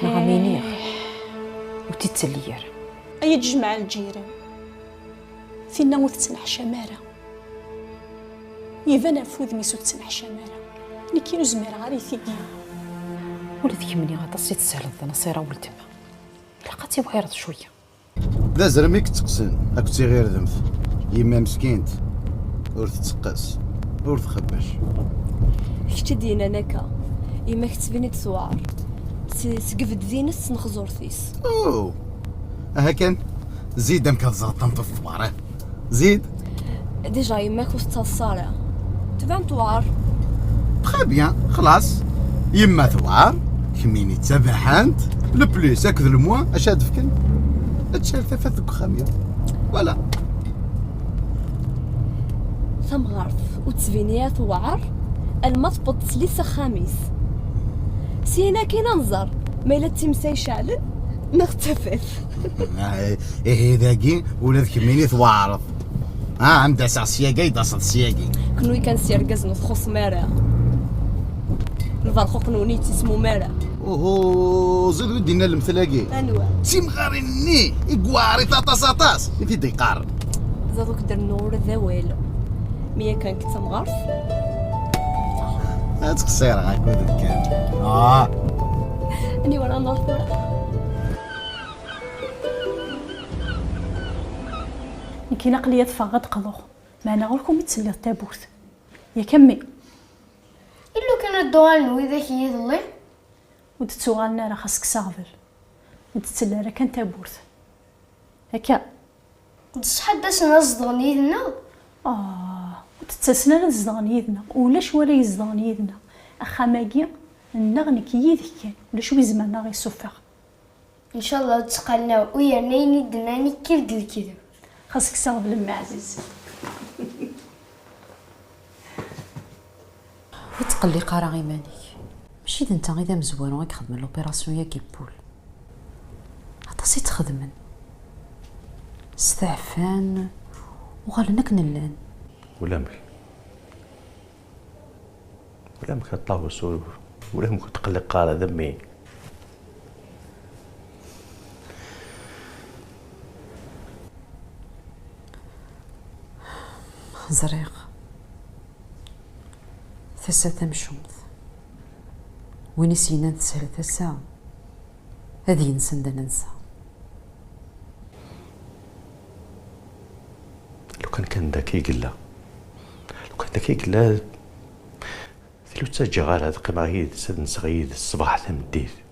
نغمينيغ وتتلير أي تجمع الجيران فينا وتتنح شمارة يبان فوذ ميسو تتنح شمارة نكينو زمير غاري ثيقيا ولدك مني غاطاسي تسهل نصيرة ولدما لقاتي بغيرت شوية ذا زرميك تقسن أكتي غير ذنف يما مسكينت ور تتقاس ور تخباش كنت دينا نكا يما كتبني تصوار سقفد دينس نخزور ثيس اوه ها كان زيد ام كتزرطم في الثوار زيد ديجا يما كوست الصالة تبان توار تخي بيان خلاص يما ثوار كميني تبعانت لو بليس هكذا الموا اش هدفكن تشال ثلاثة خامية ولا ثم غارف وتسفينيات وعر المطبط سليسة خاميس سينا كي ننظر ما إلا تمساي شعلن نختفف ايه ذاكي ولاد كميني ثوارث عم داسع سياقي داسع سياقي كنوي كان سيرقز نخص مارا الفرخو كنوني تسمو مارا اوه زيد ودينا المثلاقي انوا سيم غاريني يقواري طاطاس في ديقار زادوك در نور ذويل ميا كان كنت مغارف تقصير هاكو ذكر اني ورا نور نكي نقلية فغد قضوخ ما نغولكم يتسلي التابوت يا كمي إلو كان الدوال وإذا كي يضلي ودتسوغالنا راه خاصك ساغفل ودتسلى راه كان تابوت هكا تصحى داسنا صدغن يدنا ودتسسنا نزدغن يدنا ولاش ولا يزدغن يدنا اخا ماكي نغنك يدك كان ولاش ويزمرنا غير سفاغ إن شاء الله تسقلنا ويرنا يدنا نكير ديال الكذب خاصك ساغفل المعزز وتقلي قارا غيمانيك ماشي انت غير مزوان وغيك خدم لوبيراسيون يا كيبول عطاسي تخدمن استعفان وغالنك نلان ولا كطاوس ولا تقلي قارا ذمي زريق ثسا تمشومت وين نسينا نتسهل ثسا هذه ينسى ننسى لو كان ذكي قلا لو كان ذكي قلا ثلو تسجي غير هاد قيمة هي تسد نسغيد الصباح تمديت